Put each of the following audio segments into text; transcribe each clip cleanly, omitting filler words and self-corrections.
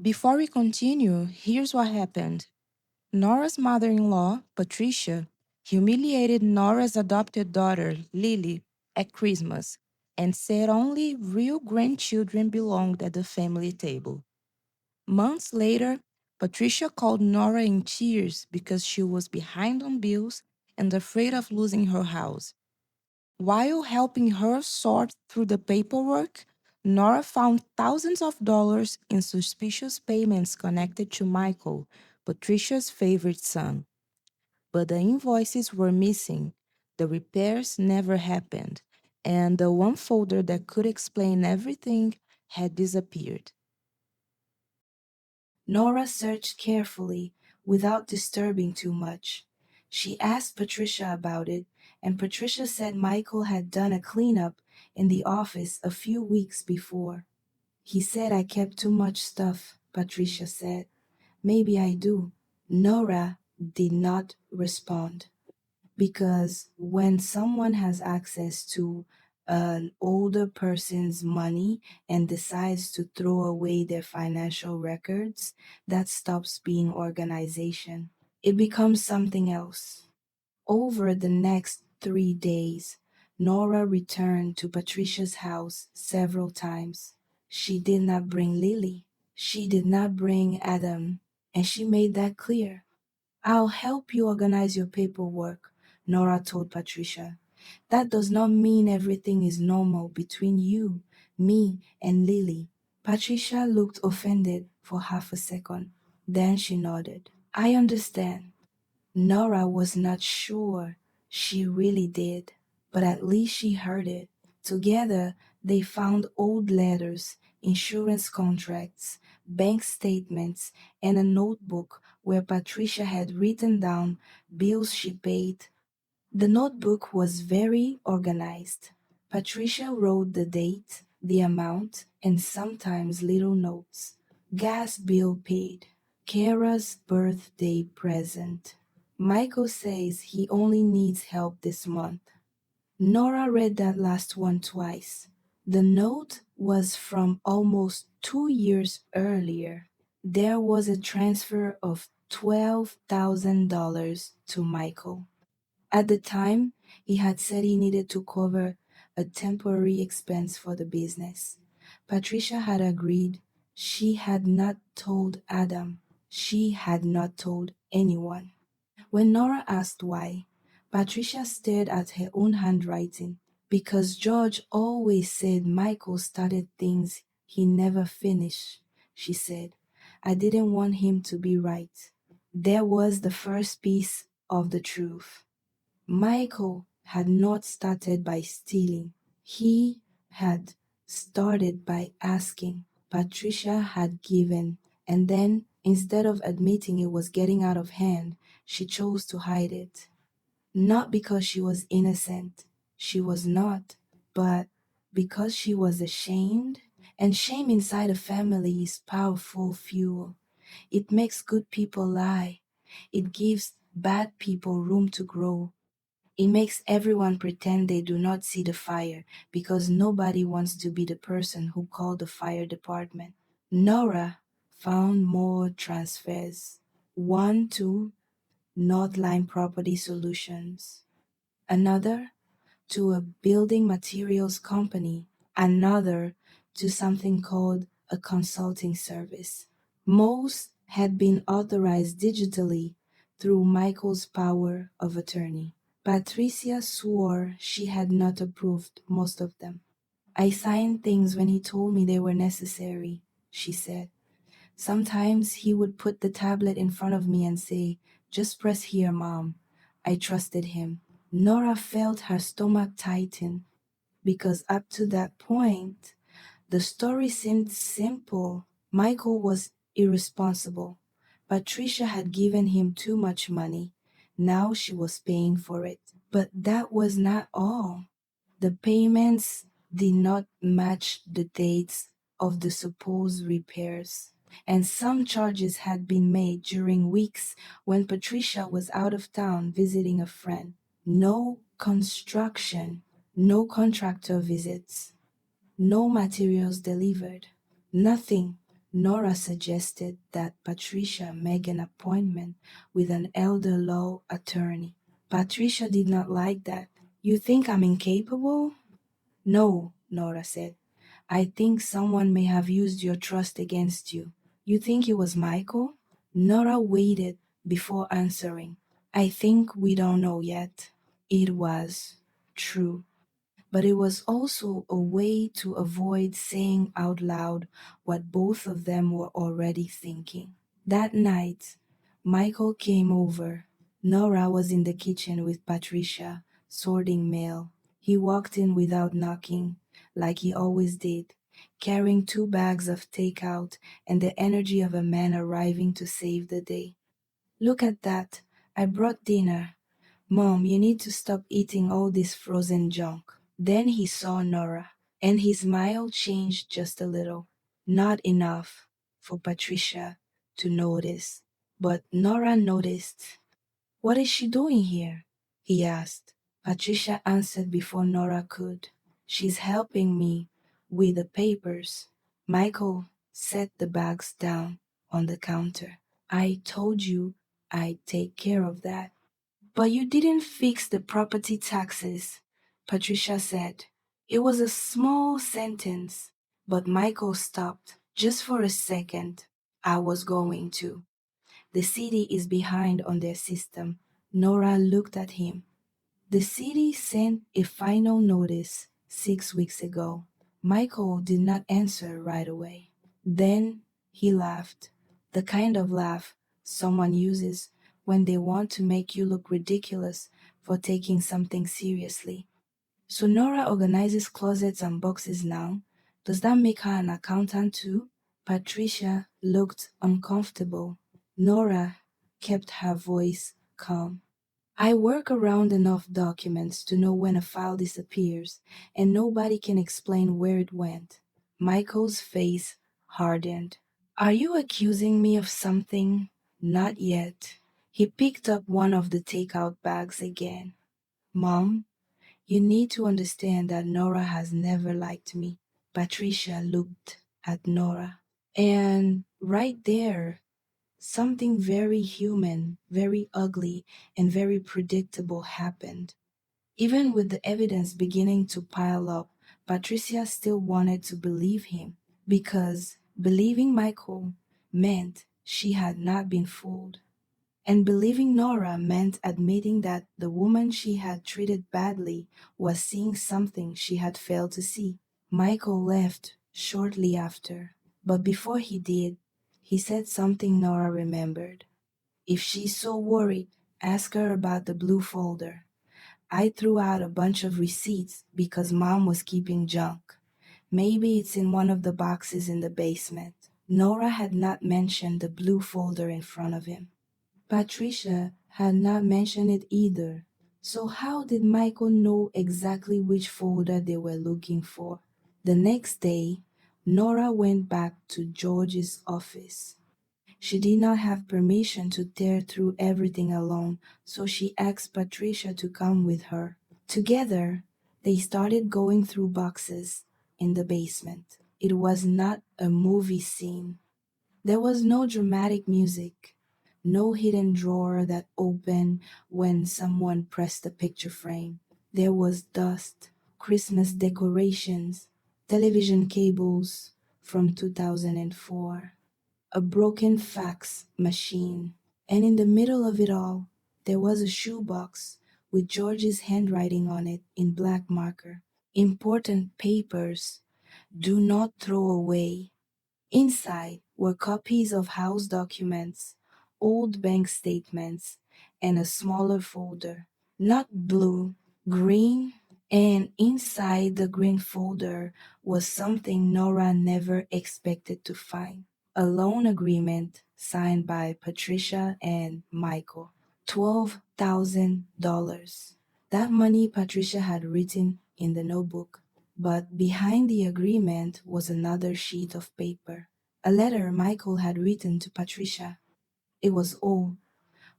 Before we continue, here's what happened. Nora's mother-in-law, Patricia, humiliated Nora's adopted daughter, Lily, at Christmas and said only real grandchildren belonged at the family table. Months later, Patricia called Nora in tears because she was behind on bills and afraid of losing her house. While helping her sort through the paperwork, Nora found thousands of dollars in suspicious payments connected to Michael, Patricia's favorite son. But the invoices were missing, the repairs never happened, and the one folder that could explain everything had disappeared. Nora searched carefully without disturbing too much. She asked Patricia about it, and Patricia said Michael had done a cleanup in the office a few weeks before. He said I kept too much stuff, Patricia said. Maybe I do. Nora did not respond because when someone has access to an older person's money and decides to throw away their financial records, that stops being organization. It becomes something else. Over the next 3 days, Nora returned to Patricia's house several times. She did not bring Lily. She did not bring Adam, and she made that clear. I'll help you organize your paperwork, Nora told Patricia. That does not mean everything is normal between you, me, and Lily. Patricia looked offended for half a second. Then she nodded. I understand. Nora was not sure she really did, but at least she heard it. Together, they found old letters, insurance contracts, bank statements, and a notebook where Patricia had written down bills she paid. The notebook was very organized. Patricia wrote the date, the amount, and sometimes little notes. Gas bill paid. Kara's birthday present. Michael says he only needs help this month. Nora read that last one twice. The note was from almost 2 years earlier. There was a transfer of $12,000 to Michael. At the time, he had said he needed to cover a temporary expense for the business. Patricia had agreed. She had not told Adam. She had not told anyone. When Nora asked why, Patricia stared at her own handwriting. Because George always said Michael started things he never finished, she said. I didn't want him to be right. There was the first piece of the truth. Michael had not started by stealing. He had started by asking. Patricia had given, and then, instead of admitting it was getting out of hand, she chose to hide it. Not because she was innocent, she was not, but because she was ashamed. And shame inside a family is powerful fuel. It makes good people lie. It gives bad people room to grow. It makes everyone pretend they do not see the fire because nobody wants to be the person who called the fire department. Nora found more transfers. One to Northline Property Solutions, another to a building materials company, another to something called a consulting service. Most had been authorized digitally through Michael's power of attorney. Patricia swore she had not approved most of them. I signed things when he told me they were necessary, she said. Sometimes he would put the tablet in front of me and say, just press here, Mom. I trusted him. Nora felt her stomach tighten because up to that point, the story seemed simple. Michael was irresponsible. Patricia had given him too much money. Now she was paying for it. But that was not all. The payments did not match the dates of the supposed repairs, and some charges had been made during weeks when Patricia was out of town visiting a friend. No construction, no contractor visits, no materials delivered, nothing. Nora suggested that Patricia make an appointment with an elder law attorney. Patricia did not like that. You think I'm incapable? No, Nora said. I think someone may have used your trust against you. You think it was Michael? Nora waited before answering. I think we don't know yet. It was true, but it was also a way to avoid saying out loud what both of them were already thinking. That night, Michael came over. Nora was in the kitchen with Patricia, sorting mail. He walked in without knocking, like he always did, carrying 2 bags of takeout and the energy of a man arriving to save the day. Look at that. I brought dinner. Mom, you need to stop eating all this frozen junk. Then he saw Nora, and his smile changed just a little. Not enough for Patricia to notice, but Nora noticed. What is she doing here? He asked. Patricia answered before Nora could. She's helping me with the papers. Michael set the bags down on the counter. I told you I'd take care of that. But you didn't fix the property taxes, Patricia said. It was a small sentence, but Michael stopped just for a second. I was going to. The city is behind on their system. Nora looked at him. The city sent a final notice 6 weeks ago. Michael did not answer right away. Then he laughed, the kind of laugh someone uses when they want to make you look ridiculous for taking something seriously. So Nora organizes closets and boxes now. Does that make her an accountant too? Patricia looked uncomfortable. Nora kept her voice calm. I work around enough documents to know when a file disappears, and nobody can explain where it went. Michael's face hardened. Are you accusing me of something? Not yet. He picked up one of the takeout bags again. Mom, you need to understand that Nora has never liked me. Patricia looked at Nora. And right there, something very human, very ugly, and very predictable happened. Even with the evidence beginning to pile up, Patricia still wanted to believe him because believing Michael meant she had not been fooled. And believing Nora meant admitting that the woman she had treated badly was seeing something she had failed to see. Michael left shortly after, but before he did, he said something Nora remembered. If she's so worried, ask her about the blue folder. I threw out a bunch of receipts because Mom was keeping junk. Maybe it's in one of the boxes in the basement. Nora had not mentioned the blue folder in front of him. Patricia had not mentioned it either. So how did Michael know exactly which folder they were looking for? The next day, Nora went back to George's office. She did not have permission to tear through everything alone, so she asked Patricia to come with her. Together, they started going through boxes in the basement. It was not a movie scene. There was no dramatic music, no hidden drawer that opened when someone pressed the picture frame. There was dust, Christmas decorations, television cables from 2004, a broken fax machine, and in the middle of it all, there was a shoebox with George's handwriting on it in black marker. Important papers. Do not throw away. Inside were copies of house documents, old bank statements, and a smaller folder. Not blue, green, and inside the green folder was something Nora never expected to find. A loan agreement signed by Patricia and Michael. $12,000. That money Patricia had written in the notebook. But behind the agreement was another sheet of paper. A letter Michael had written to Patricia. It was old,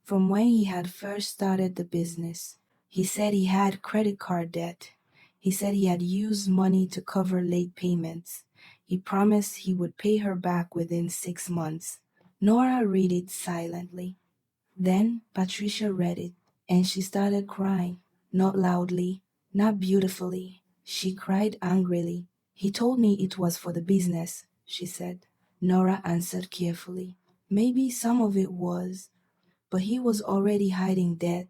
from when he had first started the business. He said he had credit card debt. He said he had used money to cover late payments. He promised he would pay her back within 6 months. Nora read it silently. Then Patricia read it, and she started crying. Not loudly, not beautifully. She cried angrily. He told me it was for the business, she said. Nora answered carefully. Maybe some of it was, but he was already hiding debt.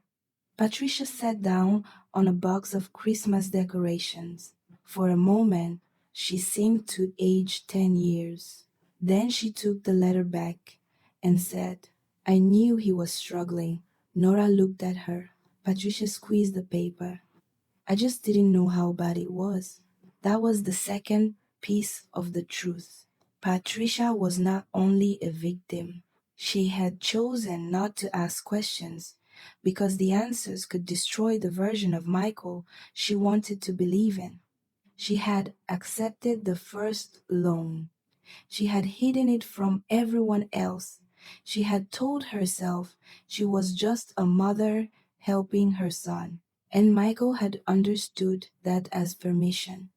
Patricia sat down on a box of Christmas decorations. For a moment, she seemed to age 10 years. Then she took the letter back and said, I knew he was struggling. Nora looked at her. Patricia squeezed the paper. I just didn't know how bad it was. That was the second piece of the truth. Patricia was not only a victim, she had chosen not to ask questions because the answers could destroy the version of Michael she wanted to believe in. She had accepted the first loan. She had hidden it from everyone else. She had told herself she was just a mother helping her son. And Michael had understood that as permission,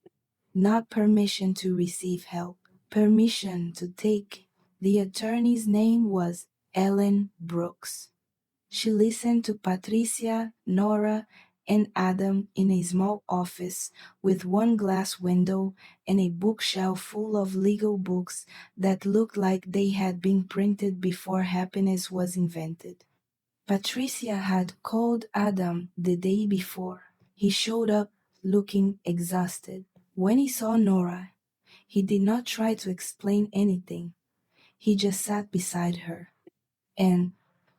not permission to receive help, permission to take. The attorney's name was Ellen Brooks. She listened to Patricia, Nora, and Adam in a small office with one glass window and a bookshelf full of legal books that looked like they had been printed before happiness was invented. Patricia had called Adam the day before. He showed up looking exhausted. When he saw Nora, he did not try to explain anything. He just sat beside her. And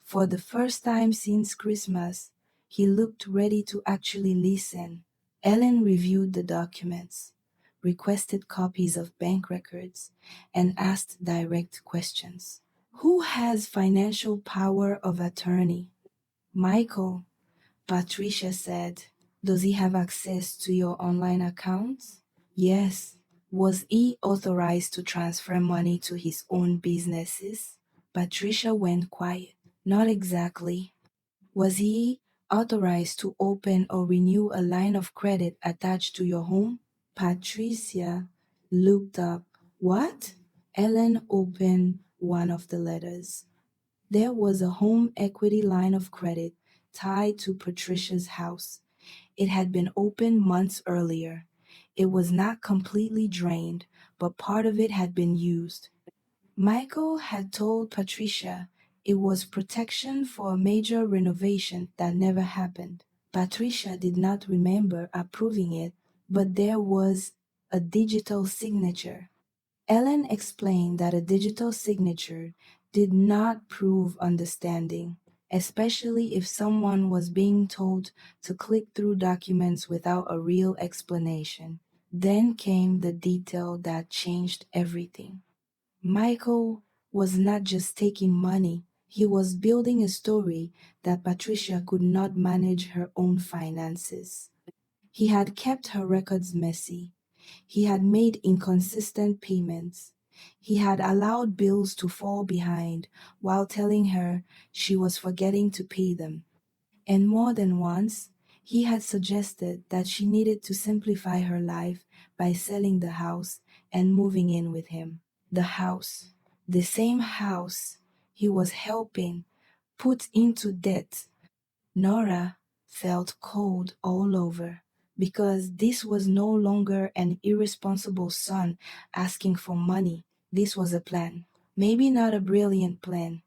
for the first time since Christmas, he looked ready to actually listen. Ellen reviewed the documents, requested copies of bank records, and asked direct questions. Who has financial power of attorney? Michael, Patricia said. Does he have access to your online accounts? Yes. Was he authorized to transfer money to his own businesses? Patricia went quiet. Not exactly. Was he authorized to open or renew a line of credit attached to your home? Patricia looked up. What? Ellen opened one of the letters. There was a home equity line of credit tied to Patricia's house. It had been opened months earlier. It was not completely drained, but part of it had been used. Michael had told Patricia it was protection for a major renovation that never happened. Patricia did not remember approving it, but there was a digital signature. Ellen explained that a digital signature did not prove understanding, especially if someone was being told to click through documents without a real explanation. Then came the detail that changed everything. Michael was not just taking money, he was building a story that Patricia could not manage her own finances. He had kept her records messy. He had made inconsistent payments. He had allowed bills to fall behind while telling her she was forgetting to pay them. And more than once, he had suggested that she needed to simplify her life by selling the house and moving in with him. The house, the same house he was helping put into debt. Nora felt cold all over because this was no longer an irresponsible son asking for money. This was a plan. Maybe not a brilliant plan.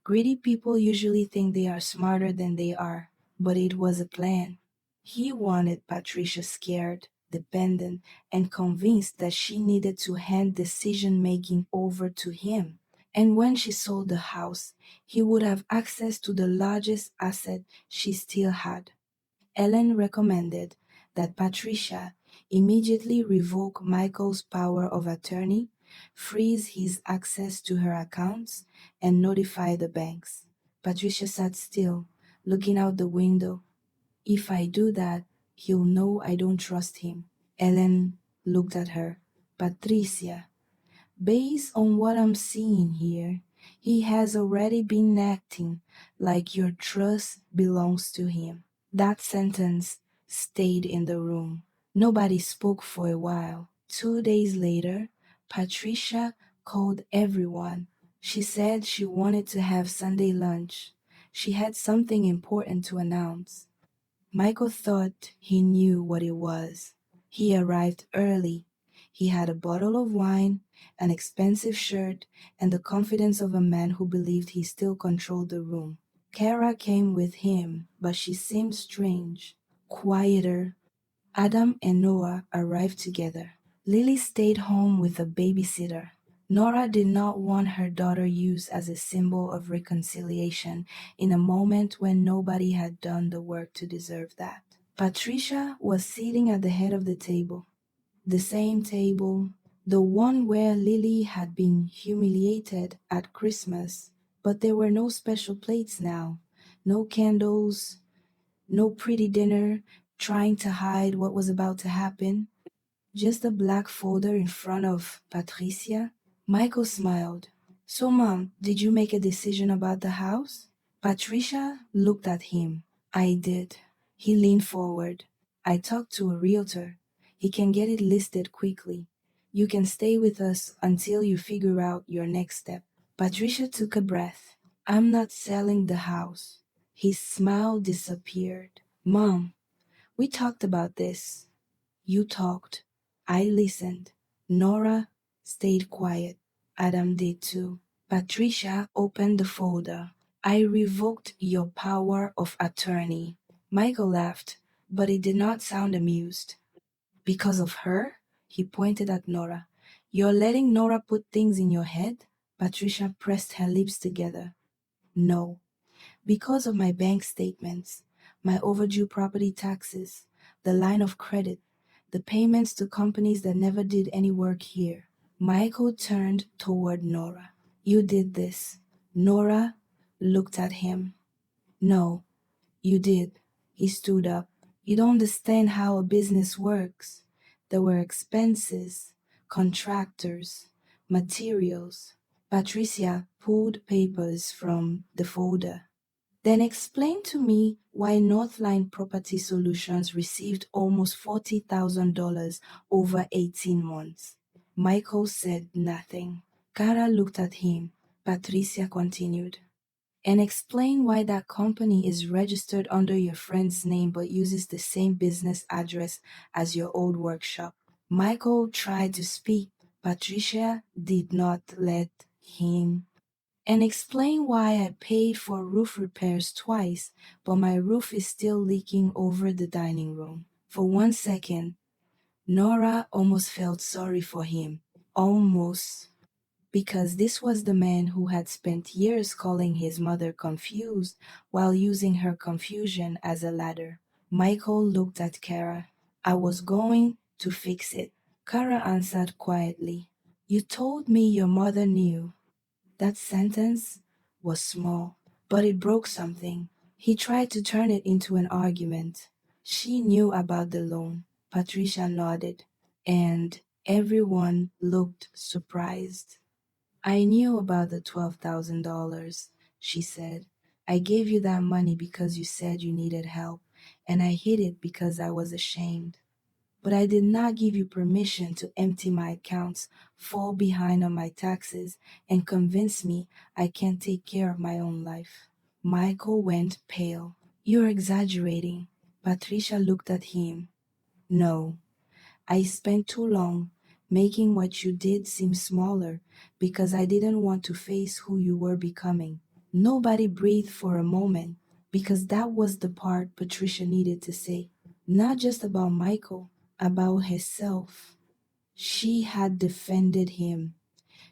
Greedy people usually think they are smarter than they are, but it was a plan. He wanted Patricia scared, dependent, and convinced that she needed to hand decision making over to him. And when she sold the house, he would have access to the largest asset she still had. Ellen recommended that Patricia immediately revoke Michael's power of attorney, freeze his access to her accounts, and notify the banks. Patricia sat still, looking out the window. If I do that, he'll know I don't trust him. Ellen looked at her. Patricia, based on what I'm seeing here, he has already been acting like your trust belongs to him. That sentence stayed in the room. Nobody spoke for a while. 2 days later, Patricia called everyone. She said she wanted to have Sunday lunch. She had something important to announce. Michael thought he knew what it was. He arrived early. He had a bottle of wine, an expensive shirt, and the confidence of a man who believed he still controlled the room. Kara came with him, but she seemed strange, quieter. Adam and Noah arrived together. Lily stayed home with a babysitter. Nora did not want her daughter used as a symbol of reconciliation in a moment when nobody had done the work to deserve that. Patricia was sitting at the head of the table, the same table, the one where Lily had been humiliated at Christmas, but there were no special plates now, no candles, no pretty dinner, trying to hide what was about to happen. Just a black folder in front of Patricia. Michael smiled. So, Mom, did you make a decision about the house? Patricia looked at him. I did. He leaned forward. I talked to a realtor. He can get it listed quickly. You can stay with us until you figure out your next step. Patricia took a breath. I'm not selling the house. His smile disappeared. Mom, we talked about this. You talked. I listened. Nora stayed quiet. Adam did too. Patricia opened the folder. I revoked your power of attorney. Michael laughed, but he did not sound amused. Because of her? He pointed at Nora. You're letting Nora put things in your head? Patricia pressed her lips together. No. Because of my bank statements, my overdue property taxes, the line of credit, the payments to companies that never did any work here. Michael turned toward Nora. You did this. Nora looked at him. No, you did. He stood up. You don't understand how a business works. There were expenses, contractors, materials. Patricia pulled papers from the folder. Then explain to me why Northline Property Solutions received almost $40,000 over 18 months. Michael said nothing. Kara looked at him. Patricia continued. And explain why that company is registered under your friend's name but uses the same business address as your old workshop. Michael tried to speak. Patricia did not let him. And explain why I paid for roof repairs twice, but my roof is still leaking over the dining room. For 1 second, Nora almost felt sorry for him. Almost. Because this was the man who had spent years calling his mother confused while using her confusion as a ladder. Michael looked at Kara. I was going to fix it. Kara answered quietly. You told me your mother knew. That sentence was small, but it broke something. He tried to turn it into an argument. She knew about the loan. Patricia nodded, and everyone looked surprised. I knew about the $12,000, she said. I gave you that money because you said you needed help, and I hid it because I was ashamed. But I did not give you permission to empty my accounts, fall behind on my taxes, and convince me I can't take care of my own life. Michael went pale. You're exaggerating. Patricia looked at him. No, I spent too long making what you did seem smaller because I didn't want to face who you were becoming. Nobody breathed for a moment because that was the part Patricia needed to say. Not just about Michael, about herself. She had defended him.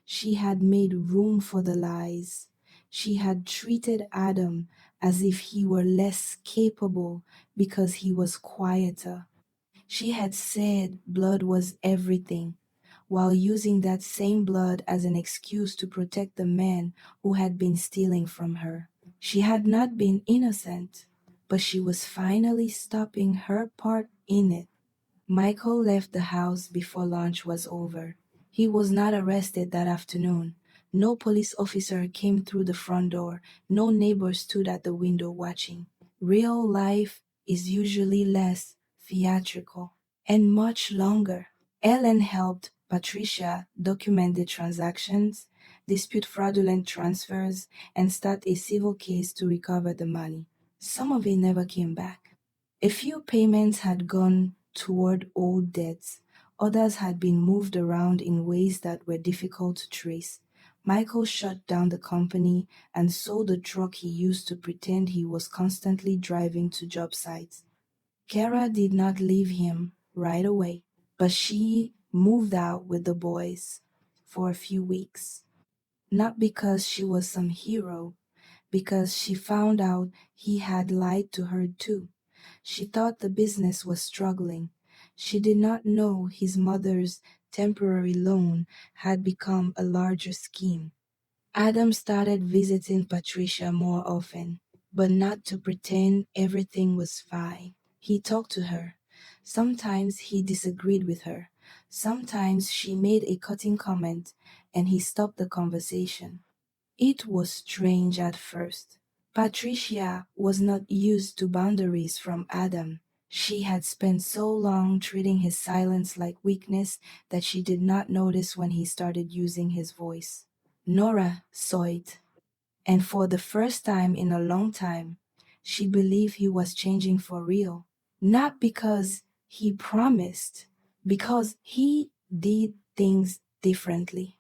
She had made room for the lies. She had treated Adam as if he were less capable because he was quieter. She had said blood was everything, while using that same blood as an excuse to protect the man who had been stealing from her. She had not been innocent, but she was finally stopping her part in it. Michael left the house before lunch was over. He was not arrested that afternoon. No police officer came through the front door. No neighbor stood at the window watching. Real life is usually less theatrical and much longer. Ellen helped Patricia document the transactions, dispute fraudulent transfers, and start a civil case to recover the money. Some of it never came back. A few payments had gone toward old debts, others had been moved around in ways that were difficult to trace. Michael shut down the company and sold the truck he used to pretend he was constantly driving to job sites. Kara did not leave him right away, but she moved out with the boys for a few weeks. Not because she was some hero, because she found out he had lied to her too. She thought the business was struggling. She did not know his mother's temporary loan had become a larger scheme. Adam started visiting Patricia more often, but not to pretend everything was fine. He talked to her. Sometimes he disagreed with her. Sometimes she made a cutting comment and he stopped the conversation. It was strange at first. Patricia was not used to boundaries from Adam. She had spent so long treating his silence like weakness that she did not notice when he started using his voice. Nora saw it, and for the first time in a long time, she believed he was changing for real. Not because he promised, because he did things differently.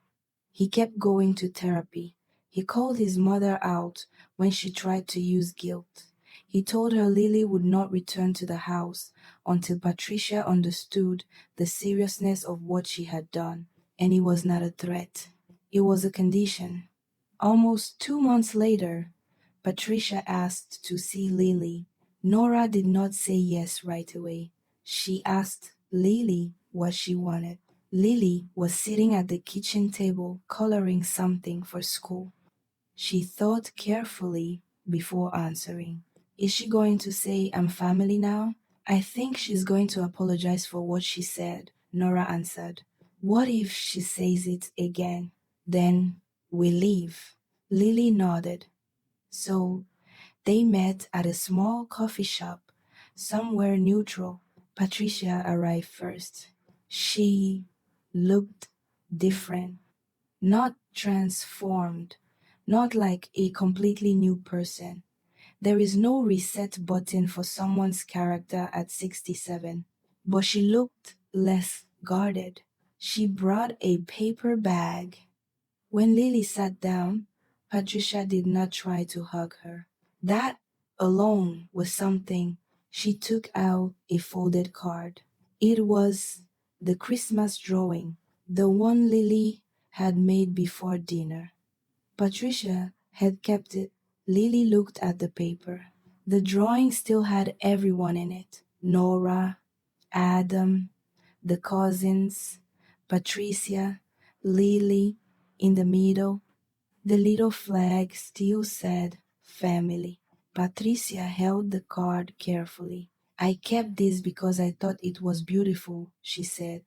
He kept going to therapy. He called his mother out when she tried to use guilt. He told her Lily would not return to the house until Patricia understood the seriousness of what she had done. And it was not a threat, it was a condition. Almost 2 months later, Patricia asked to see Lily. Nora did not say yes right away. She asked Lily what she wanted. Lily was sitting at the kitchen table coloring something for school. She thought carefully before answering. Is she going to say I'm family now? I think she's going to apologize for what she said, Nora answered. What if she says it again? Then we leave. Lily nodded. So they met at a small coffee shop, somewhere neutral. Patricia arrived first. She looked different, not transformed, not like a completely new person. There is no reset button for someone's character at 67, but she looked less guarded. She brought a paper bag. When Lily sat down, Patricia did not try to hug her. That alone was something. She took out a folded card. It was the Christmas drawing, the one Lily had made before dinner. Patricia had kept it. Lily looked at the paper. The drawing still had everyone in it. Nora, Adam, the cousins, Patricia, Lily in the middle. The little flag still said family. Patricia held the card carefully. I kept this because I thought it was beautiful, she said,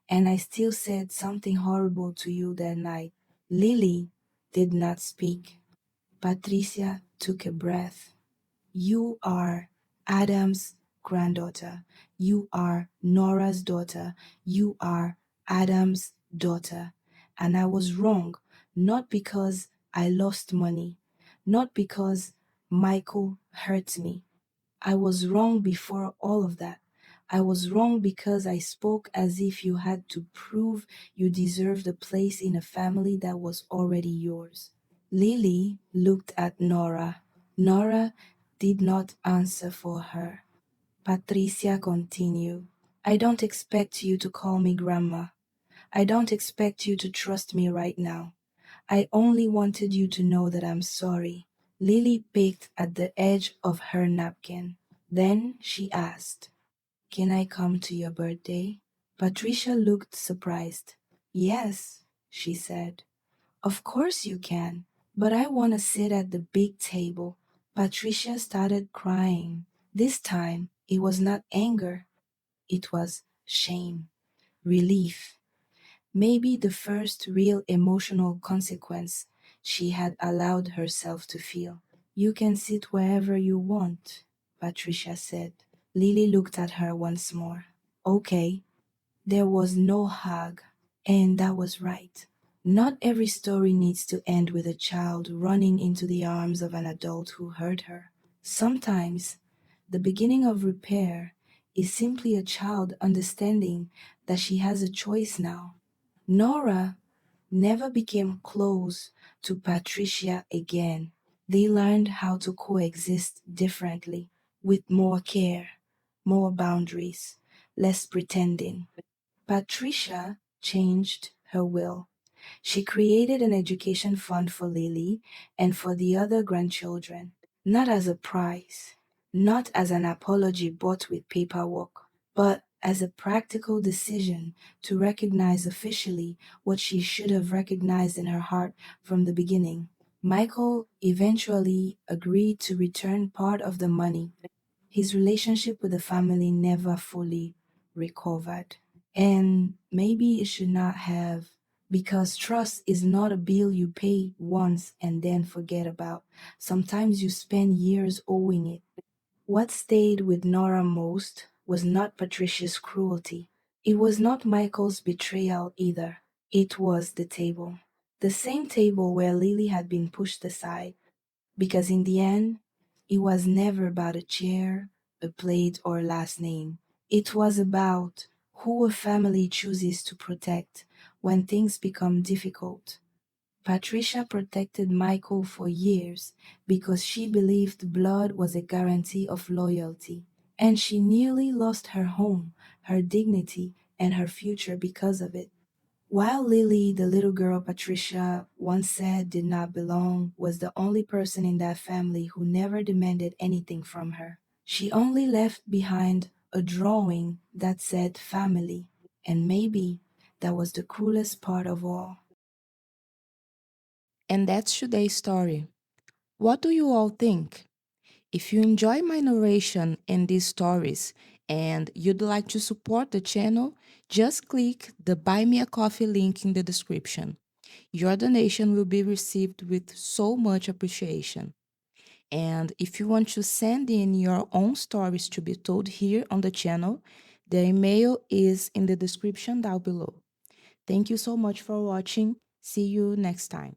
and I still said something horrible to you that night. Lily did not speak. Patricia took a breath. You are Adam's granddaughter. You are Nora's daughter. You are Adam's daughter. And I was wrong, not because I lost money, not because Michael hurt me. I was wrong before all of that. I was wrong because I spoke as if you had to prove you deserved a place in a family that was already yours. Lily looked at Nora. Nora did not answer for her. Patricia continued. I don't expect you to call me grandma. I don't expect you to trust me right now. I only wanted you to know that I'm sorry. Lily picked at the edge of her napkin. Then she asked, Can I come to your birthday? Patricia looked surprised. Yes, she said. Of course you can, but I want to sit at the big table. Patricia started crying. This time it was not anger, it was shame, relief. Maybe the first real emotional consequence she had allowed herself to feel. You can sit wherever you want, Patricia said. Lily looked at her once more. Okay. There was no hug. And that was right. Not every story needs to end with a child running into the arms of an adult who hurt her. Sometimes, the beginning of repair is simply a child understanding that she has a choice now. Nora never became close to Patricia again. They learned how to coexist differently, with more care, more boundaries, less pretending. Patricia changed her will. She created an education fund for Lily and for the other grandchildren, not as a prize, not as an apology bought with paperwork, but as a practical decision to recognize officially what she should have recognized in her heart from the beginning. Michael eventually agreed to return part of the money. His relationship with the family never fully recovered. And maybe it should not have, because trust is not a bill you pay once and then forget about. Sometimes you spend years owing it. What stayed with Nora most was not Patricia's cruelty. It was not Michael's betrayal either. It was the table. The same table where Lily had been pushed aside, because in the end, it was never about a chair, a plate, or a last name. It was about who a family chooses to protect when things become difficult. Patricia protected Michael for years because she believed blood was a guarantee of loyalty, and she nearly lost her home, her dignity, and her future because of it. While Lily, the little girl Patricia once said did not belong, was the only person in that family who never demanded anything from her. She only left behind a drawing that said family, and maybe that was the cruelest part of all. And that's today's story. What do you all think? If you enjoy my narration and these stories and you'd like to support the channel, just click the Buy Me a Coffee link in the description. Your donation will be received with so much appreciation. And if you want to send in your own stories to be told here on the channel, the email is in the description down below. Thank you so much for watching. See you next time.